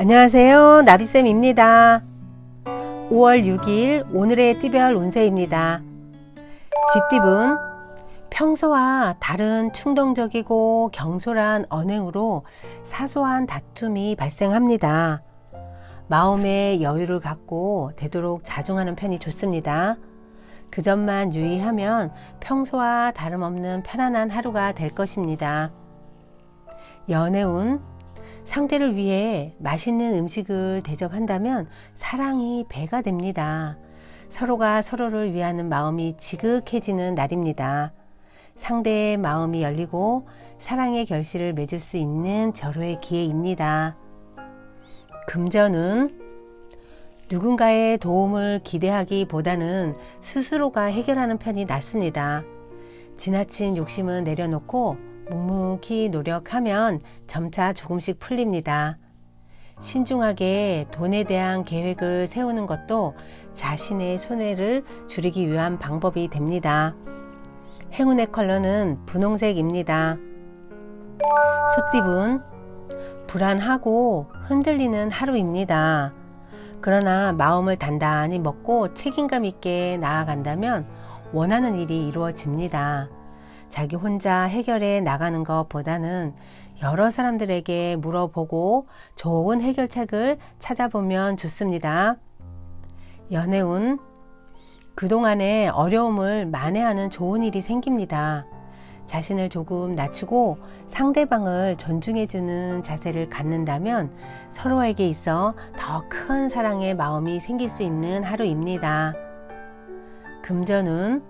안녕하세요. 나비쌤입니다. 5월 6일 오늘의 띠별 운세입니다. 쥐띠분, 평소와 다른 충동적이고 경솔한 언행으로 사소한 다툼이 발생합니다. 마음의 여유를 갖고 되도록 자중하는 편이 좋습니다. 그 점만 유의하면 평소와 다름없는 편안한 하루가 될 것입니다. 연애운, 상대를 위해 맛있는 음식을 대접한다면 사랑이 배가 됩니다. 서로가 서로를 위하는 마음이 지극해지는 날입니다. 상대의 마음이 열리고 사랑의 결실을 맺을 수 있는 절호의 기회입니다. 금전은 누군가의 도움을 기대하기보다는 스스로가 해결하는 편이 낫습니다. 지나친 욕심은 내려놓고 묵묵히 노력하면 점차 조금씩 풀립니다. 신중하게 돈에 대한 계획을 세우는 것도 자신의 손해를 줄이기 위한 방법이 됩니다. 행운의 컬러는 분홍색입니다. 소띠분, 불안하고 흔들리는 하루입니다. 그러나 마음을 단단히 먹고 책임감 있게 나아간다면 원하는 일이 이루어집니다. 자기 혼자 해결해 나가는 것보다는 여러 사람들에게 물어보고 좋은 해결책을 찾아보면 좋습니다. 연애운, 그동안의 어려움을 만회하는 좋은 일이 생깁니다. 자신을 조금 낮추고 상대방을 존중해주는 자세를 갖는다면 서로에게 있어 더 큰 사랑의 마음이 생길 수 있는 하루입니다. 금전운,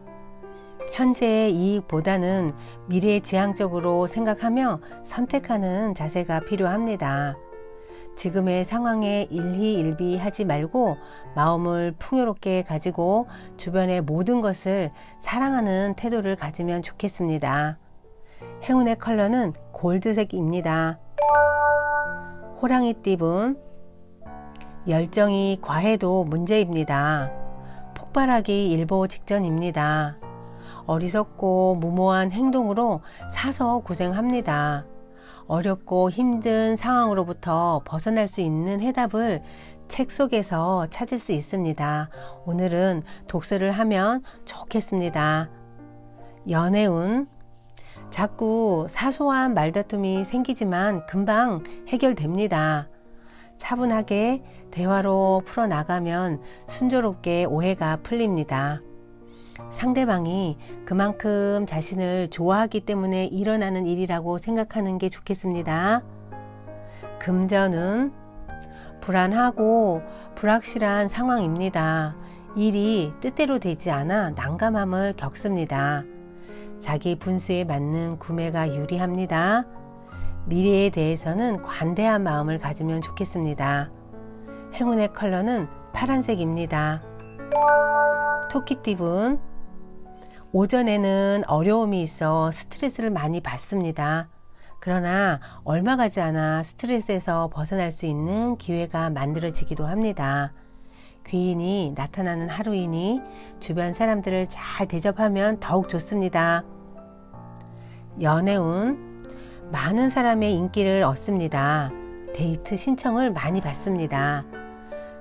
현재의 이익보다는 미래지향적으로 생각하며 선택하는 자세가 필요합니다. 지금의 상황에 일희일비하지 말고 마음을 풍요롭게 가지고 주변의 모든 것을 사랑하는 태도를 가지면 좋겠습니다. 행운의 컬러는 골드색입니다. 호랑이띠분, 열정이 과해도 문제입니다. 폭발하기 일보 직전입니다. 어리석고 무모한 행동으로 사서 고생합니다. 어렵고 힘든 상황으로부터 벗어날 수 있는 해답을 책 속에서 찾을 수 있습니다. 오늘은 독서를 하면 좋겠습니다. 연애운, 자꾸 사소한 말다툼이 생기지만 금방 해결됩니다. 차분하게 대화로 풀어나가면 순조롭게 오해가 풀립니다. 상대방이 그만큼 자신을 좋아하기 때문에 일어나는 일이라고 생각하는 게 좋겠습니다. 금전은 불안하고 불확실한 상황입니다. 일이 뜻대로 되지 않아 난감함을 겪습니다. 자기 분수에 맞는 구매가 유리합니다. 미래에 대해서는 관대한 마음을 가지면 좋겠습니다. 행운의 컬러는 파란색입니다. 토끼띠분, 오전에는 어려움이 있어 스트레스를 많이 받습니다. 그러나 얼마 가지 않아 스트레스에서 벗어날 수 있는 기회가 만들어지기도 합니다. 귀인이 나타나는 하루이니 주변 사람들을 잘 대접하면 더욱 좋습니다. 연애운, 많은 사람의 인기를 얻습니다. 데이트 신청을 많이 받습니다.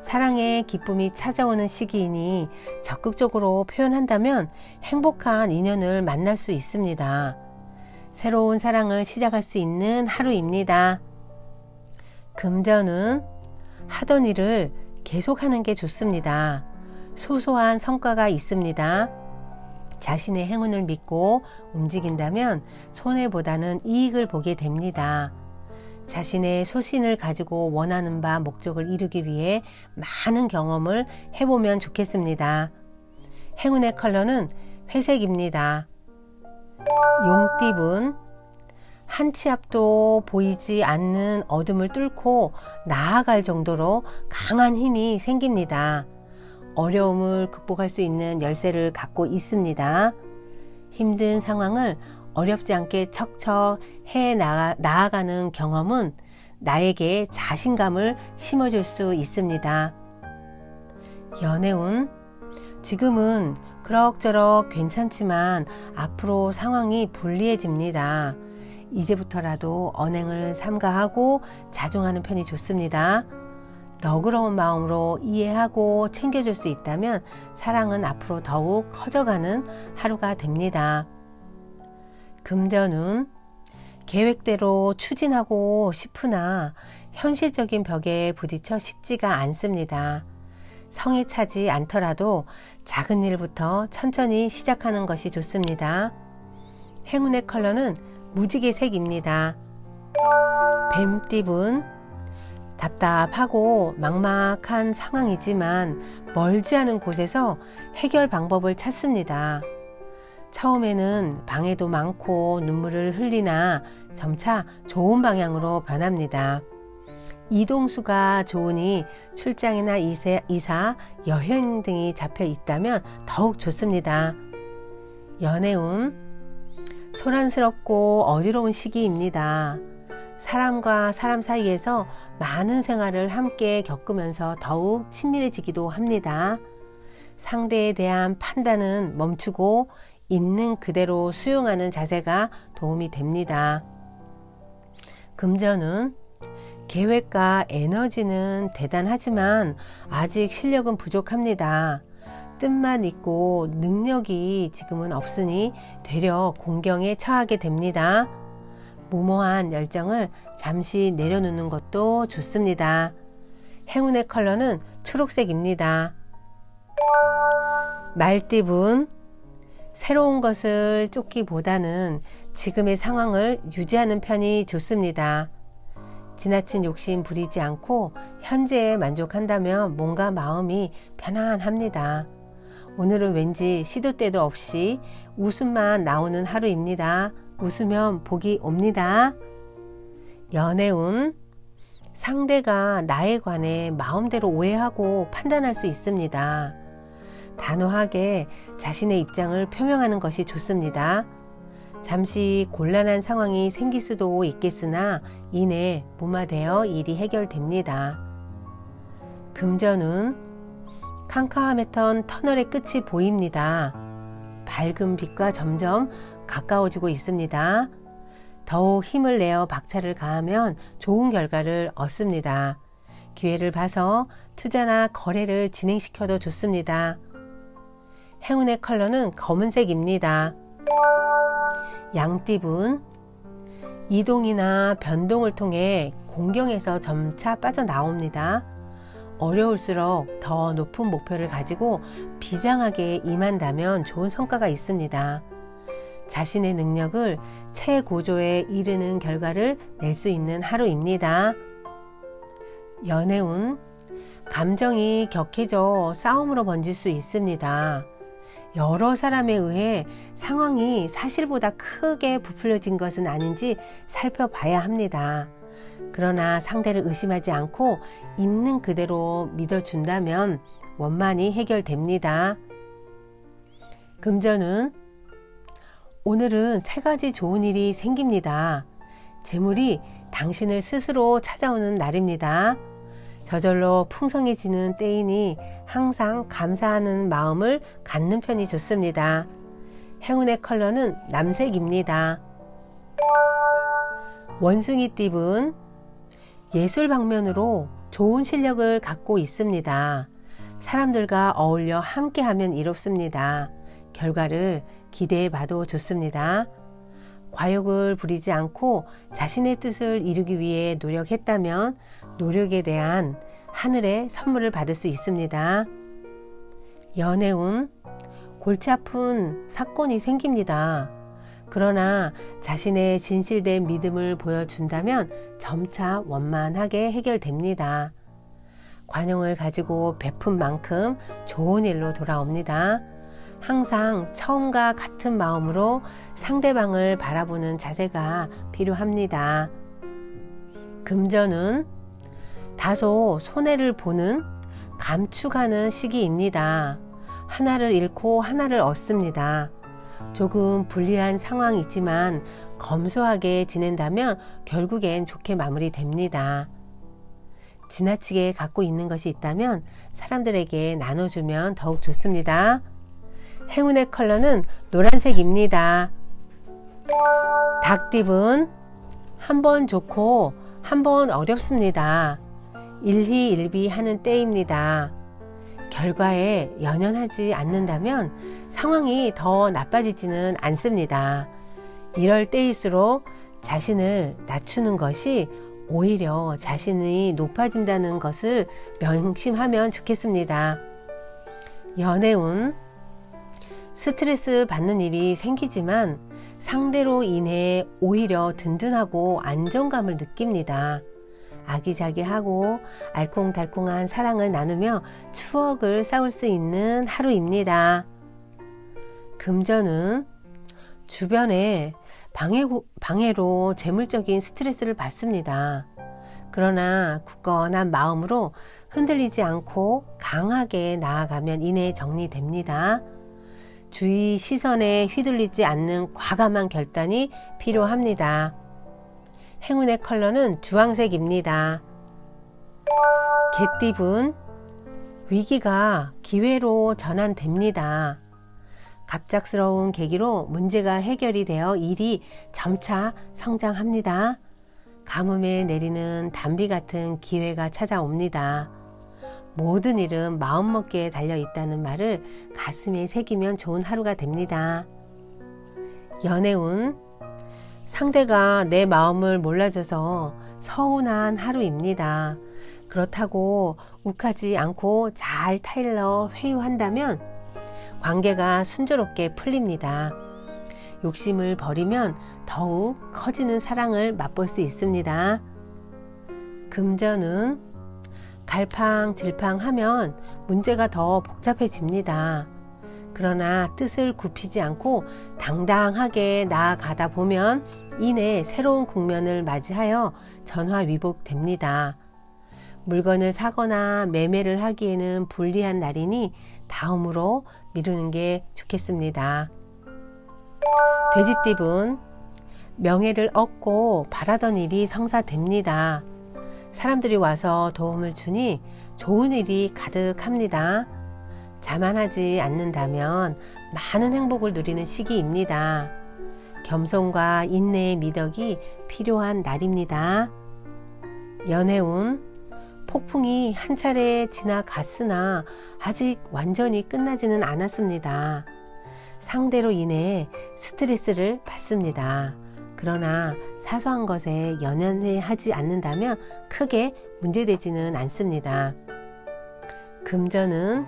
사랑의 기쁨이 찾아오는 시기이니 적극적으로 표현한다면 행복한 인연을 만날 수 있습니다. 새로운 사랑을 시작할 수 있는 하루입니다. 금전은 하던 일을 계속하는 게 좋습니다. 소소한 성과가 있습니다. 자신의 행운을 믿고 움직인다면 손해보다는 이익을 보게 됩니다. 자신의 소신을 가지고 원하는 바 목적을 이루기 위해 많은 경험을 해보면 좋겠습니다. 행운의 컬러는 회색입니다. 용띠분, 한 치 앞도 보이지 않는 어둠을 뚫고 나아갈 정도로 강한 힘이 생깁니다. 어려움을 극복할 수 있는 열쇠를 갖고 있습니다. 힘든 상황을 어렵지 않게 척척 나아가는 경험은 나에게 자신감을 심어줄 수 있습니다. 연애운, 지금은 그럭저럭 괜찮지만 앞으로 상황이 불리해집니다. 이제부터라도 언행을 삼가하고 자중하는 편이 좋습니다. 너그러운 마음으로 이해하고 챙겨줄 수 있다면 사랑은 앞으로 더욱 커져가는 하루가 됩니다. 금전운, 계획대로 추진하고 싶으나 현실적인 벽에 부딪혀 쉽지가 않습니다. 성에 차지 않더라도 작은 일부터 천천히 시작하는 것이 좋습니다. 행운의 컬러는 무지개색입니다. 뱀띠분, 답답하고 막막한 상황이지만 멀지 않은 곳에서 해결 방법을 찾습니다. 처음에는 방해도 많고 눈물을 흘리나 점차 좋은 방향으로 변합니다. 이동수가 좋으니 출장이나 이사, 여행 등이 잡혀 있다면 더욱 좋습니다. 연애운, 소란스럽고 어지러운 시기입니다. 사람과 사람 사이에서 많은 생활을 함께 겪으면서 더욱 친밀해지기도 합니다. 상대에 대한 판단은 멈추고 있는 그대로 수용하는 자세가 도움이 됩니다. 금전은, 계획과 에너지는 대단하지만 아직 실력은 부족합니다. 뜻만 있고 능력이 지금은 없으니 되려 공경에 처하게 됩니다. 무모한 열정을 잠시 내려놓는 것도 좋습니다. 행운의 컬러는 초록색입니다. 말띠분, 새로운 것을 쫓기보다는 지금의 상황을 유지하는 편이 좋습니다. 지나친 욕심 부리지 않고 현재에 만족한다면 뭔가 마음이 편안합니다. 오늘은 왠지 시도 때도 없이 웃음만 나오는 하루입니다. 웃으면 복이 옵니다. 연애운, 상대가 나에 관해 마음대로 오해하고 판단할 수 있습니다. 단호하게 자신의 입장을 표명하는 것이 좋습니다. 잠시 곤란한 상황이 생길 수도 있겠으나 이내 무마되어 일이 해결됩니다. 금전운, 캄캄했던 터널의 끝이 보입니다. 밝은 빛과 점점 가까워지고 있습니다. 더욱 힘을 내어 박차를 가하면 좋은 결과를 얻습니다. 기회를 봐서 투자나 거래를 진행시켜도 좋습니다. 행운의 컬러는 검은색입니다. 양띠분, 이동이나 변동을 통해 공경에서 점차 빠져나옵니다. 어려울수록 더 높은 목표를 가지고 비장하게 임한다면 좋은 성과가 있습니다. 자신의 능력을 최고조에 이르는 결과를 낼 수 있는 하루입니다. 연애운, 감정이 격해져 싸움으로 번질 수 있습니다. 여러 사람에 의해 상황이 사실보다 크게 부풀려진 것은 아닌지 살펴봐야 합니다. 그러나 상대를 의심하지 않고 있는 그대로 믿어준다면 원만히 해결됩니다. 금전운, 오늘은 3가지 좋은 일이 생깁니다. 재물이 당신을 스스로 찾아오는 날입니다. 저절로 풍성해지는 때이니 항상 감사하는 마음을 갖는 편이 좋습니다. 행운의 컬러는 남색입니다. 원숭이띠분, 예술 방면으로 좋은 실력을 갖고 있습니다. 사람들과 어울려 함께하면 이롭습니다. 결과를 기대해 봐도 좋습니다. 과욕을 부리지 않고 자신의 뜻을 이루기 위해 노력했다면 노력에 대한 하늘의 선물을 받을 수 있습니다. 연애운, 골치 아픈 사건이 생깁니다. 그러나 자신의 진실된 믿음을 보여준다면 점차 원만하게 해결됩니다. 관용을 가지고 베푼 만큼 좋은 일로 돌아옵니다. 항상 처음과 같은 마음으로 상대방을 바라보는 자세가 필요합니다. 금전은 다소 손해를 보는 감축하는 시기입니다. 하나를 잃고 하나를 얻습니다. 조금 불리한 상황이지만 검소하게 지낸다면 결국엔 좋게 마무리됩니다. 지나치게 갖고 있는 것이 있다면 사람들에게 나눠주면 더욱 좋습니다. 행운의 컬러는 노란색입니다. 닭띠분, 한 번 좋고 한 번 어렵습니다. 일희일비하는 때입니다. 결과에 연연하지 않는다면 상황이 더 나빠지지는 않습니다. 이럴 때일수록 자신을 낮추는 것이 오히려 자신이 높아진다는 것을 명심하면 좋겠습니다. 연애운, 스트레스 받는 일이 생기지만 상대로 인해 오히려 든든하고 안정감을 느낍니다. 아기자기하고 알콩달콩한 사랑을 나누며 추억을 쌓을 수 있는 하루입니다. 금전은 주변에 방해로 재물적인 스트레스를 받습니다. 그러나 굳건한 마음으로 흔들리지 않고 강하게 나아가면 이내 정리됩니다. 주위 시선에 휘둘리지 않는 과감한 결단이 필요합니다. 행운의 컬러는 주황색입니다. 개띠분, 위기가 기회로 전환됩니다. 갑작스러운 계기로 문제가 해결이 되어 일이 점차 성장합니다. 가뭄에 내리는 단비 같은 기회가 찾아옵니다. 모든 일은 마음먹기에 달려 있다는 말을 가슴에 새기면 좋은 하루가 됩니다. 연애운, 상대가 내 마음을 몰라줘서 서운한 하루입니다. 그렇다고 욱하지 않고 잘 타일러 회유한다면 관계가 순조롭게 풀립니다. 욕심을 버리면 더욱 커지는 사랑을 맛볼 수 있습니다. 금전은 갈팡질팡하면 문제가 더 복잡해집니다. 그러나 뜻을 굽히지 않고 당당하게 나아가다 보면 이내 새로운 국면을 맞이하여 전화위복됩니다. 물건을 사거나 매매를 하기에는 불리한 날이니 다음으로 미루는 게 좋겠습니다. 돼지띠분, 명예를 얻고 바라던 일이 성사됩니다. 사람들이 와서 도움을 주니 좋은 일이 가득합니다. 자만하지 않는다면 많은 행복을 누리는 시기입니다. 겸손과 인내의 미덕이 필요한 날입니다. 연애운, 폭풍이 한 차례 지나갔으나 아직 완전히 끝나지는 않았습니다. 상대로 인해 스트레스를 받습니다. 그러나 사소한 것에 연연하지 않는다면 크게 문제되지는 않습니다. 금전은,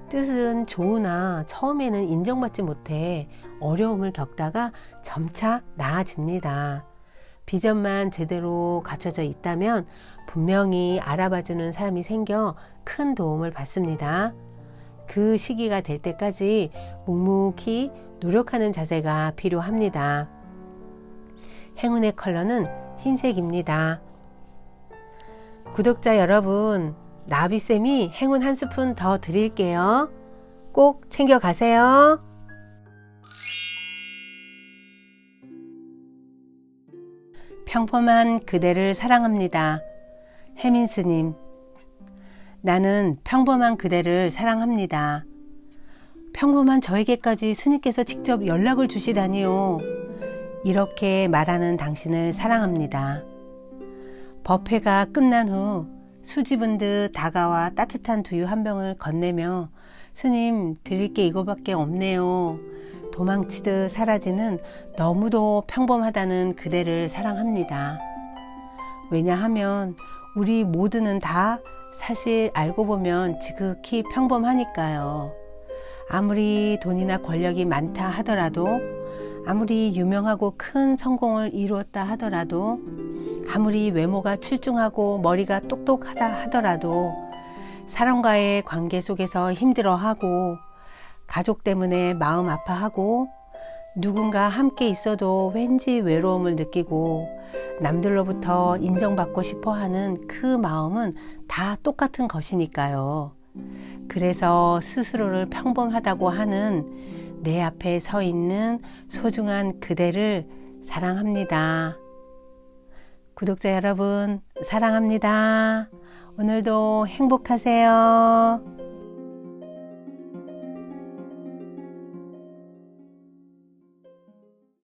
뜻은 좋으나 처음에는 인정받지 못해 어려움을 겪다가 점차 나아집니다. 비전만 제대로 갖춰져 있다면 분명히 알아봐주는 사람이 생겨 큰 도움을 받습니다. 그 시기가 될 때까지 묵묵히 노력하는 자세가 필요합니다. 행운의 컬러는 흰색입니다. 구독자 여러분, 나비쌤이 행운 한 스푼 더 드릴게요. 꼭 챙겨가세요. 평범한 그대를 사랑합니다. 혜민스님, 나는 평범한 그대를 사랑합니다. 평범한 저에게까지 스님께서 직접 연락을 주시다니요. 이렇게 말하는 당신을 사랑합니다. 법회가 끝난 후 수줍은 듯 다가와 따뜻한 두유 한 병을 건네며 스님, 드릴 게 이거밖에 없네요. 도망치듯 사라지는 너무도 평범하다는 그대를 사랑합니다. 왜냐하면 우리 모두는 다 사실 알고 보면 지극히 평범하니까요. 아무리 돈이나 권력이 많다 하더라도, 아무리 유명하고 큰 성공을 이루었다 하더라도, 아무리 외모가 출중하고 머리가 똑똑하다 하더라도, 사람과의 관계 속에서 힘들어하고, 가족 때문에 마음 아파하고, 누군가 함께 있어도 왠지 외로움을 느끼고 남들로부터 인정받고 싶어 하는 그 마음은 다 똑같은 것이니까요. 그래서 스스로를 평범하다고 하는 내 앞에 서 있는 소중한 그대를 사랑합니다. 구독자 여러분, 사랑합니다. 오늘도 행복하세요.